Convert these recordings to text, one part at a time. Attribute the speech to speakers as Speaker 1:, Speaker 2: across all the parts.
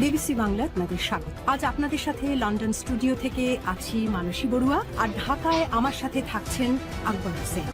Speaker 1: BBC Bangla আপনাদের স্বাগত। আজ আপনাদের সাথে লন্ডন স্টুডিও থেকে আছি মানসী বড়ুয়া, আর ঢাকায় আমার সাথে থাকছেন আকবর হোসেন।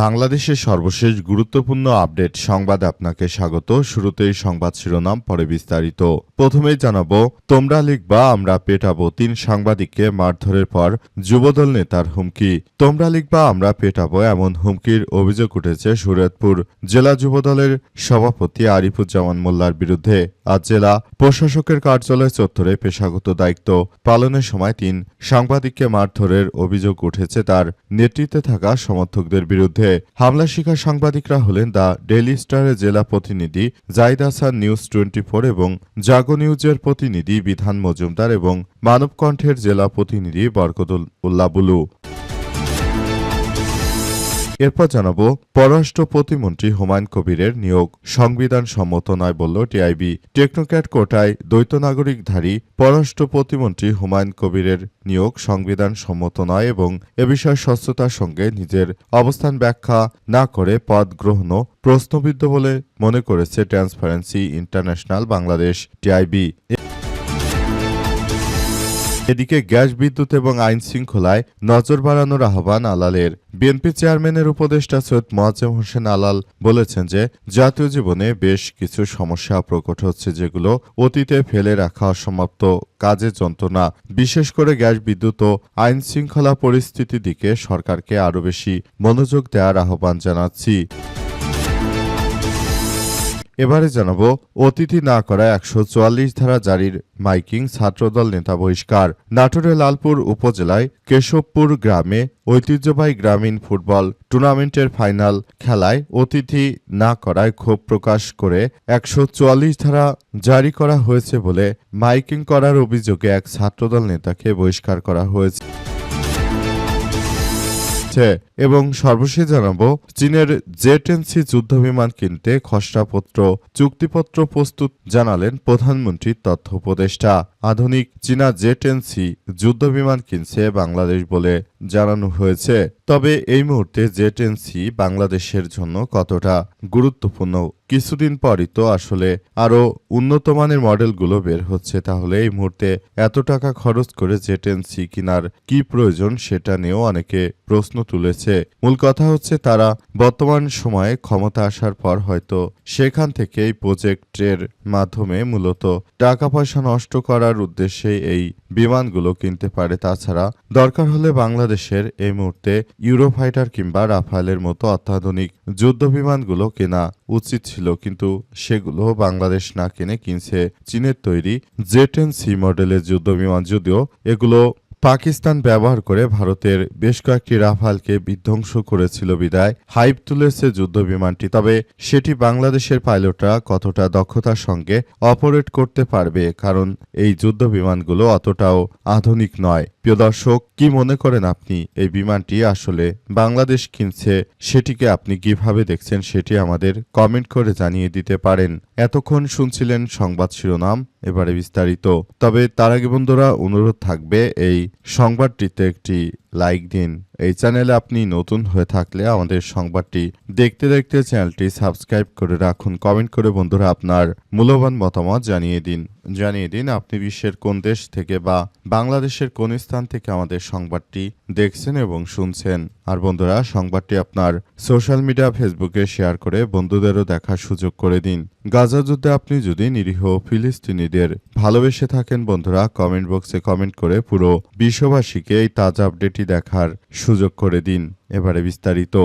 Speaker 2: বাংলাদেশের সর্বশেষ গুরুত্বপূর্ণ আপডেট সংবাদে আপনাকে স্বাগত। শুরুতেই সংবাদ শিরোনাম, পরে বিস্তারিত। প্রথমেই জানাবো, তোমরা লিখবা আমরা পেটাবো, 3 সাংবাদিককে মারধরের পর যুবদল নেতার হুমকি। তোমরা লিখবা আমরা পেটাবো এমন হুমকির অভিযোগ উঠেছে শরীয়তপুর জেলা যুবদলের সভাপতি আরিফুজ্জামান মোল্লার বিরুদ্ধে। আজ জেলা প্রশাসকের কার্যালয় চত্বরে পেশাগত দায়িত্ব পালনের সময় 3 সাংবাদিককে মারধরের অভিযোগ উঠেছে তার নেতৃত্বে থাকা সমর্থকদের বিরুদ্ধে। হামলা শিকার সাংবাদিকরা হলেন দ্য ডেইলি স্টারের জেলা প্রতিনিধি জাহিদ হাসান, নিউজ 24 এবং জাগো নিউজের প্রতিনিধি বিধান মজুমদার এবং মানবকণ্ঠের জেলা প্রতিনিধি বরকতুল উল্লাহ বুলু। এরপর জানাবো, পররাষ্ট্র প্রতিমন্ত্রী হুমায়ুন কবিরের নিয়োগ সংবিধান সম্মত নয় বলল টিআইবি। টেকনোক্র্যাট কোটায় দ্বৈত নাগরিকধারী পররাষ্ট্র প্রতিমন্ত্রী হুমায়ুন কবিরের নিয়োগ সংবিধান সম্মত নয় এবং এ বিষয়ে স্বচ্ছতার সঙ্গে নিজের অবস্থান ব্যাখ্যা না করে পদ গ্রহণও প্রশ্নবিদ্ধ বলে মনে করেছে ট্রান্সপারেন্সি ইন্টারন্যাশনাল বাংলাদেশ টিআইবি। এদিকে গ্যাস, বিদ্যুৎ এবং আইন শৃঙ্খলায় নজর বাড়ানোর আহ্বান আলালের। বিএনপি চেয়ারম্যানের উপদেষ্টা সৈয়দ মোয়াজ্জেম হোসেন আলাল বলেছেন যে জাতীয় জীবনে বেশ কিছু সমস্যা প্রকট হচ্ছে যেগুলো অতীতে ফেলে রাখা অসমাপ্ত কাজের যন্ত্রণা। বিশেষ করে গ্যাস, বিদ্যুৎ ও আইন শৃঙ্খলা পরিস্থিতির দিকে সরকারকে আরও বেশি মনোযোগ দেওয়ার আহ্বান জানাচ্ছি। এবারে জানাবো, অতিথি না করা 144 ধারা জারির মাইকিং, ছাত্রদল নেতা বহিষ্কার। নাটোরের লালপুর উপজেলায় কেশবপুর গ্রামে ঐতিহ্যবাহী গ্রামীণ ফুটবল টুর্নামেন্টের ফাইনাল খেলায় অতিথি না করায় ক্ষোভ প্রকাশ করে 144 ধারা জারি করা হয়েছে বলে মাইকিং করার অভিযোগে এক ছাত্রদল নেতাকে বহিষ্কার করা হয়েছে। এবং সর্বশেষ জানাবো, চীনের জেট-এনসি যুদ্ধবিমান কিনতে খসড়াপত্র চুক্তিপত্র প্রস্তুত জানালেন প্রধানমন্ত্রীর তথ্য উপদেষ্টা। আধুনিক চীনা জেট-এনসি যুদ্ধবিমান কিনছে বাংলাদেশ বলে জানানো হয়েছে। তবে এই মুহূর্তে জেট-এনসি বাংলাদেশের জন্য কতটা গুরুত্বপূর্ণ, কিছুদিন পরই তো আসলে আরও উন্নতমানের মডেলগুলো বের হচ্ছে, তাহলে এই মুহূর্তে এত টাকা খরচ করে জেট-এনসি কেনার কি প্রয়োজন সেটা নিয়েও অনেকে প্রশ্ন তুলেছে। মূল কথা হচ্ছে তারা বর্তমান সময়ে ক্ষমতা আসার পর হয়তো সেখান থেকেই প্রজেক্টের মাধ্যমে মূলত টাকা পয়সা নষ্ট করার উদ্দেশ্যে এই বিমানগুলো কিনতে পারে। তাছাড়া দরকার হলে বাংলাদেশের এই মুহূর্তে ইউরোফাইটার কিংবা রাফায়েলের মতো অত্যাধুনিক যুদ্ধ বিমানগুলো কেনা উচিত ছিল, কিন্তু সেগুলো বাংলাদেশ না কিনে কিনছে চীনের তৈরি জেট-এনসি মডেলের যুদ্ধ বিমান। যদিও এগুলো পাকিস্তান ব্যবহার করে ভারতের বেশ কয়েকটি রাফালকে বিধ্বংস করেছিল বিদায় হাইপ তুলেছে যুদ্ধ বিমানটি। তবে সেটি বাংলাদেশের পাইলটরা কতটা দক্ষতার সঙ্গে অপারেট করতে পারবে, কারণ এই যুদ্ধ বিমানগুলো অতটাও আধুনিক নয়। প্রিয় দর্শক, কি মনে করেন আপনি এই বিমানটি আসলে বাংলাদেশ কিনছে সেটিকে আপনি কিভাবে দেখছেন সেটি আমাদের কমেন্ট করে জানিয়ে দিতে পারেন। এতক্ষণ শুনছিলেন সংবাদ শিরোনাম, এবারে বিস্তারিত। তবে তার আগে বন্ধুরা অনুরোধ থাকবে, এই সংবাদটিতে একটি লাইক দিন। এই চ্যানেলে আপনি নতুন হয়ে থাকলে আমাদের সংবাদটি দেখতে দেখতে চ্যানেলটি সাবস্ক্রাইব করে রাখুন। কমেন্ট করে বন্ধুরা আপনার মূল্যবান মতামত জানিয়ে দিন আপনি বিশ্বের কোন দেশ থেকে বা বাংলাদেশের কোন স্থান থেকে আমাদের সংবাদটি দেখছেন এবং শুনছেন। আর বন্ধুরা, সংবাদটি আপনার সোশ্যাল মিডিয়া ফেসবুকে শেয়ার করে বন্ধুদেরও দেখার সুযোগ করে দিন। গাজা যুদ্ধে আপনি যদি নিরীহ ফিলিস্তিনিদের ভালোবেসে থাকেন বন্ধুরা, কমেন্ট বক্সে কমেন্ট করে পুরো বিশ্ববাসীকে এই তাজা আপডেটটি দেখার সুযোগ করে দিন। এবারে বিস্তারিত।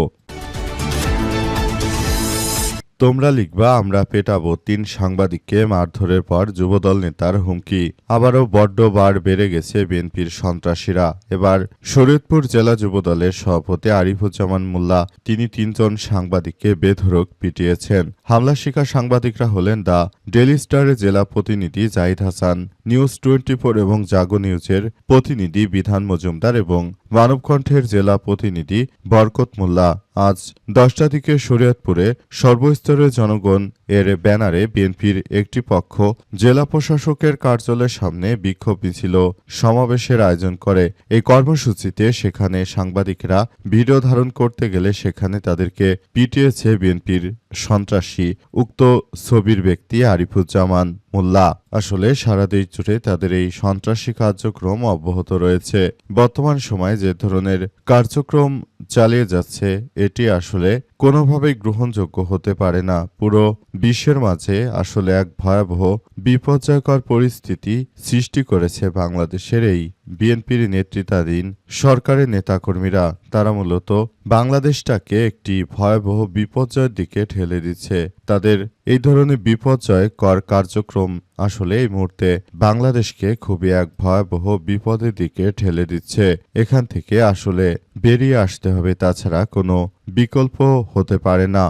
Speaker 2: তোমরা লিখবা আমরা পেটাবো, 3 সাংবাদিককে মারধরের পর যুবদল নেতার হুমকি। আবারও বড্ড বার বেড়ে গেছে বিএনপির সন্ত্রাসীরা। এবার শরীয়তপুর জেলা যুবদলের সভাপতি আরিফুজ্জামান মোল্লা তিনি 3 জন সাংবাদিককে বেধড়ক পিটিয়েছেন। হামলা শিকার সাংবাদিকরা হলেন দ্য ডেইলি স্টারের জেলা প্রতিনিধি জাহিদ হাসান, নিউজ 24 এবং জাগো নিউজের প্রতিনিধি বিধান মজুমদার এবং মানবকণ্ঠের জেলা প্রতিনিধি বরকত মোল্লা। আজ 10টার দিকে শরীয়তপুরে সর্বস্তরের জনগণ এর ব্যানারে বিএনপির একটি পক্ষ জেলা প্রশাসকের কার্যালয়ের সামনে বিক্ষোভ মিছিল সমাবেশের আয়োজন করে। এই কর্মসূচিতে সেখানে সাংবাদিকরা ভিডিও ধারণ করতে গেলে সেখানে তাদেরকে পিটিয়েছে বিএনপির সন্ত্রাসী উক্ত ছবির ব্যক্তি আরিফুজ্জামান মোল্লা। আসলে সারা দেশ জুড়ে তাদের এই সন্ত্রাসী কার্যক্রম অব্যাহত রয়েছে। বর্তমান সময়ে যে ধরনের কার্যক্রম চালিয়ে যাচ্ছে এটি আসলে কোনোভাবেই গ্রহণযোগ্য হতে পারে না। পুরো বিশ্বের মাঝে আসলে এক ভয়াবহ বিপর্যয়কর পরিস্থিতি সৃষ্টি করেছে বাংলাদেশের এই বিএনপির নেতৃত্বাধীন সরকারের নেতাকর্মীরা। তারা মূলত বাংলাদেশটাকে একটি ভয়াবহ বিপর্যয়ের দিকে ঠেলে দিচ্ছে। তাদের এই ধরনের বিপর্যয়কর কার্যক্রম আসলে এই মুহূর্তে বাংলাদেশকে খুবই এক ভয়াবহ বিপদের দিকে ঠেলে দিচ্ছে। এখান থেকে আসলে বেরিয়ে আসতে হবে, তাছাড়া কোনো বিকল্প হতে পারে না।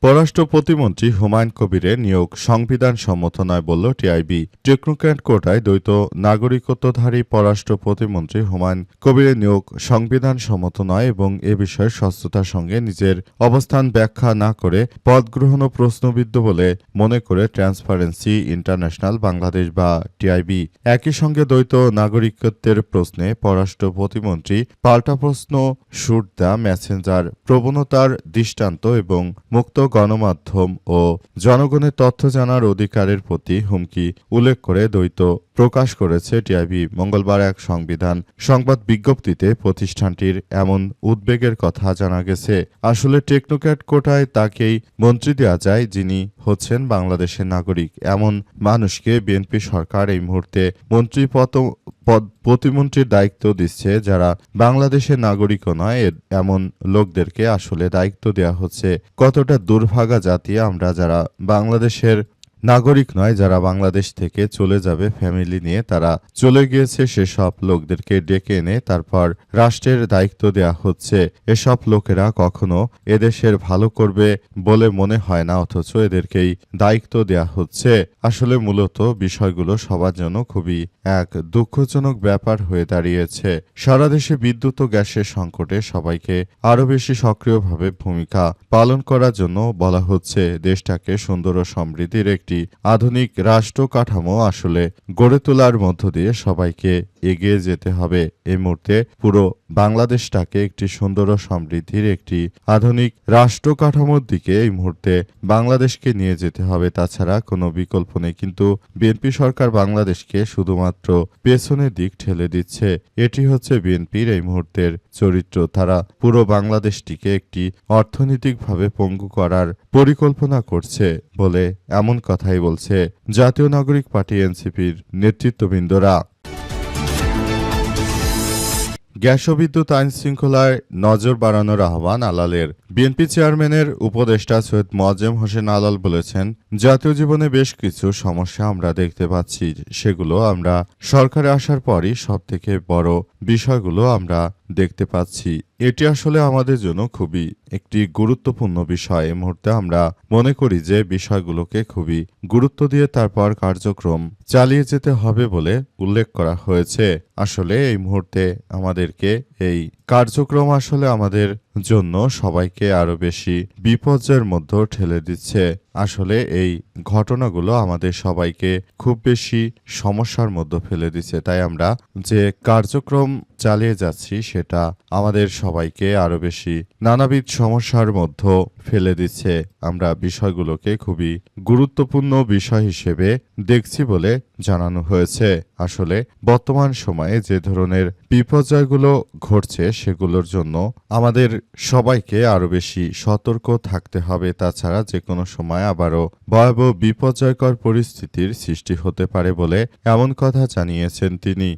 Speaker 2: পররাষ্ট্র প্রতিমন্ত্রী হুমায়ুন কবিরের নিয়োগ সংবিধান সম্মত নয় বলল টিআইবি। টেকনোক্র্যাট কোটায় দ্বৈত নাগরিকত্বধারী পররাষ্ট্র প্রতিমন্ত্রী হুমায়ুন কবিরের নিয়োগ সংবিধান সম্মত নয় এবং এ বিষয়ে স্বচ্ছতার সঙ্গে নিজের অবস্থান ব্যাখ্যা না করে পদ গ্রহণও প্রশ্নবিদ্ধ বলে মনে করে ট্রান্সপারেন্সি ইন্টারন্যাশনাল বাংলাদেশ বা টিআইবি। একই সঙ্গে দ্বৈত নাগরিকত্বের প্রশ্নে পররাষ্ট্র প্রতিমন্ত্রী পাল্টা প্রশ্ন শুট দ্য মেসেঞ্জার প্রবণতার দৃষ্টান্ত এবং মুক্ত গণমাধ্যম ও জনগণের তথ্য জানার অধিকারের প্রতি হুমকি উল্লেখ করে দ্বৈত প্রকাশ করেছে টিআইবি। মঙ্গলবার এক সংবাদ বিজ্ঞপ্তিতে প্রতিষ্ঠানটির এমন উদ্বেগের কথা জানা গেছে। আসলে টেকনোক্র্যাট কোটায় তাকেই মন্ত্রী দেওয়া যায় যিনি হচ্ছেন বাংলাদেশের নাগরিক। এমন মানুষকে বিএনপি সরকার এই মুহূর্তে প্রতিমন্ত্রীর দায়িত্ব দিচ্ছে যারা বাংলাদেশের নাগরিকও নয়। এমন লোকদেরকে আসলে দায়িত্ব দেওয়া হচ্ছে। কতটা দুর্ভাগা জাতি আমরা, যারা বাংলাদেশের নাগরিক নয়, যারা বাংলাদেশ থেকে চলে যাবে ফ্যামিলি নিয়ে, তারা চলে গিয়েছে, সেসব লোকদেরকে ডেকে এনে তারপর রাষ্ট্রের দায়িত্ব দেয়া হচ্ছে। এসব লোকেরা কখনো এদেশের ভালো করবে বলে মনে হয় না, অথচ এদেরকেই দায়িত্ব দেয়া হচ্ছে। আসলে মূলত বিষয়গুলো সবার জন্য খুবই এক দুঃখজনক ব্যাপার হয়ে দাঁড়িয়েছে। সারা দেশে বিদ্যুৎ ও গ্যাসের সংকটে সবাইকে আরও বেশি সক্রিয়ভাবে ভূমিকা পালন করার জন্য বলা হচ্ছে। দেশটাকে সুন্দর ও সমৃদ্ধির একটি আধুনিক রাষ্ট্র কাঠামো আসলে গড়ে তোলার মধ্য দিয়ে সবাইকে এগিয়ে যেতে হবে। এই মুহূর্তে পুরো বাংলাদেশটাকে একটি সুন্দর ও সমৃদ্ধির একটি আধুনিক রাষ্ট্র কাঠামোর দিকে এই মুহূর্তে বাংলাদেশকে নিয়ে যেতে হবে, তাছাড়া কোনো বিকল্প নেই। কিন্তু বিএনপি সরকার বাংলাদেশকে শুধুমাত্র পেছনের দিক ঠেলে দিচ্ছে। এটি হচ্ছে বিএনপির এই মুহূর্তের চরিত্র। তারা পুরো বাংলাদেশটিকে একটি অর্থনৈতিকভাবে পঙ্গু করার পরিকল্পনা করছে বলে এমন কথাই বলছে জাতীয় নাগরিক পার্টি এনসিপির নেতৃত্ববৃন্দরা। গ্যাস ও বিদ্যুৎ আইন শৃঙ্খলায় নজর বাড়ানোর আহ্বান আলালের। বিএনপি চেয়ারম্যানের উপদেষ্টা সৈয়দ মোয়াজ্জেম হোসেন আলাল বলেছেন, জাতীয় জীবনে বেশ কিছু সমস্যা আমরা দেখতে পাচ্ছি, সেগুলো আমরা সরকারে আসার পরই সবথেকে বড় বিষয়গুলো আমরা দেখতে পাচ্ছি। এটি আসলে আমাদের জন্য খুবই একটি গুরুত্বপূর্ণ বিষয়। এই মুহূর্তে আমরা মনে করি যে বিষয়গুলোকে খুবই গুরুত্ব দিয়ে তারপর কার্যক্রম চালিয়ে যেতে হবে বলে উল্লেখ করা হয়েছে। আসলে এই মুহূর্তে আমাদেরকে এই কার্যক্রম আসলে আমাদের জন্য সবাইকে আরো বেশি বিপর্যয়ের মধ্যে ঠেলে দিচ্ছে। আসলে এই ঘটনাগুলো আমাদের সবাইকে খুব বেশি সমস্যার মধ্যে ফেলে দিচ্ছে। তাই আমরা যে কার্যক্রম চালিয়ে যাচ্ছি সেটা আমাদের সবাইকে আরো বেশি নানাবিধ সমস্যার মধ্যে ফেলে দিচ্ছে। আমরা বিষয়গুলোকে খুবই গুরুত্বপূর্ণ বিষয় হিসেবে দেখছি বলে জানানো হয়েছে। আসলে বর্তমান সময়ে যে ধরনের বিপর্যয়গুলো ঘটছে সেগুলোর জন্য আমাদের সবাইকে আরো বেশি সতর্ক থাকতে হবে। তাছাড়া যে কোনো সময় আবারও ভয়াবহ বিপর্যয়কর পরিস্থিতির সৃষ্টি হতে পারে বলে এমন কথা জানিয়েছেন তিনি।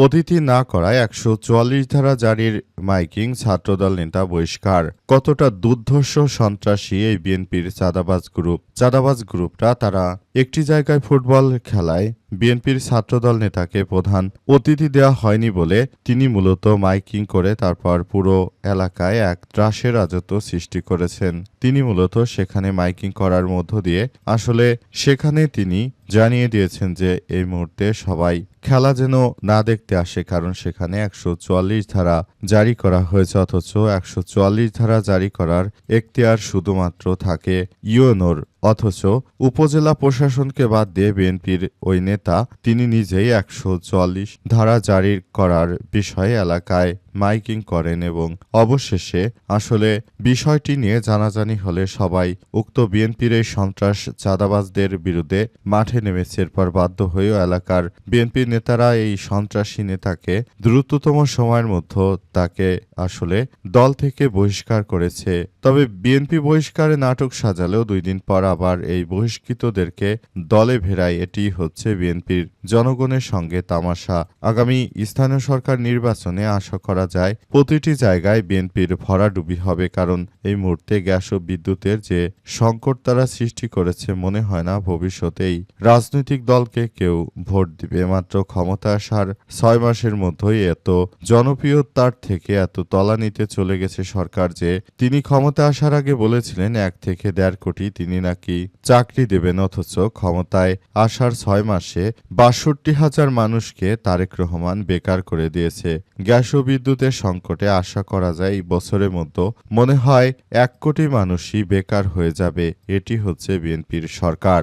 Speaker 2: অতিথি না করায় 144 ধারা জারির মাইকিং, ছাত্রদল নেতা বহিষ্কার। কতটা দুর্ধর্ষ সন্ত্রাসী এই বিএনপির চাঁদাবাজ গ্রুপ। চাঁদাবাজ গ্রুপটা তারা একটি জায়গায় ফুটবল খেলায় বিএনপির ছাত্রদল নেতাকে প্রধান অতিথি দেওয়া হয়নি বলে তিনি মূলত মাইকিং করে তারপর পুরো এলাকায় এক ত্রাসের রাজত্ব সৃষ্টি করেছেন। তিনি মূলত সেখানে মাইকিং করার মধ্য দিয়ে আসলে সেখানে তিনি জানিয়ে দিয়েছেন যে এই মুহূর্তে সবাই খেলা যেন না দেখতে আসে, কারণ সেখানে 144 ধারা জারি করা হয়েছে, অথচ 144 ধারা জারি করার এখতিয়ার শুধুমাত্র থাকে ইউএনওর। অথচ উপজেলা প্রশাসনকে বাদ দিয়ে বিএনপির ওই নেতা তিনি নিজেই 144 ধারা জারি করার বিষয়ে এলাকায় মাইকিং করেন এবং অবশেষে আসলে বিষয়টি নিয়ে জানাজানি হলে সবাই উক্ত বিএনপির এই সন্ত্রাস চাঁদাবাজদের বিরুদ্ধে মাঠে নেমেছে। এরপর বাধ্য হয়েও এলাকার বিএনপির নেতারা এই সন্ত্রাসী নেতাকে দ্রুততম সময়ের মধ্যে তাকে আসলে দল থেকে বহিষ্কার করেছে। তবে বিএনপি বহিষ্কারে নাটক সাজালেও 2 দিন পর আবার এই বহিষ্কৃতদেরকে দলে ভেড়ায়, এটি হচ্ছে বিএনপির জনগণের সঙ্গে তামাশা। আগামী স্থানীয় সরকার নির্বাচনে আশা করা যায় প্রতিটি জায়গায় বিএনপির ভরাডুবি হবে, কারণ এই মুহূর্তে গ্যাস ও বিদ্যুতের যে সংকট তারা সৃষ্টি করেছে, মনে হয় না ভবিষ্যতেই রাজনৈতিক দলকে কেউ ভোট দিবে। মাত্র ক্ষমতা আসার 6 মাসের মধ্যেই এত জনপ্রিয়তার থেকে এত তলানিতে চলে গেছে সরকার যে তিনি ক্ষমতা আসার আগে বলেছিলেন 1 থেকে 1.5 কোটি তিনি নাকি চাকরি দেবেন, অথচ ক্ষমতায় আসার 6 মাসে ৬২,০০০ মানুষকে তারেক রহমান বেকার করে দিয়েছে। গ্যাস ও বিদ্যুতের সংকটে আশা করা যায় এই বছরের মধ্যে মনে হয় 1 কোটি মানুষই বেকার হয়ে যাবে। এটি হচ্ছে বিএনপির সরকার।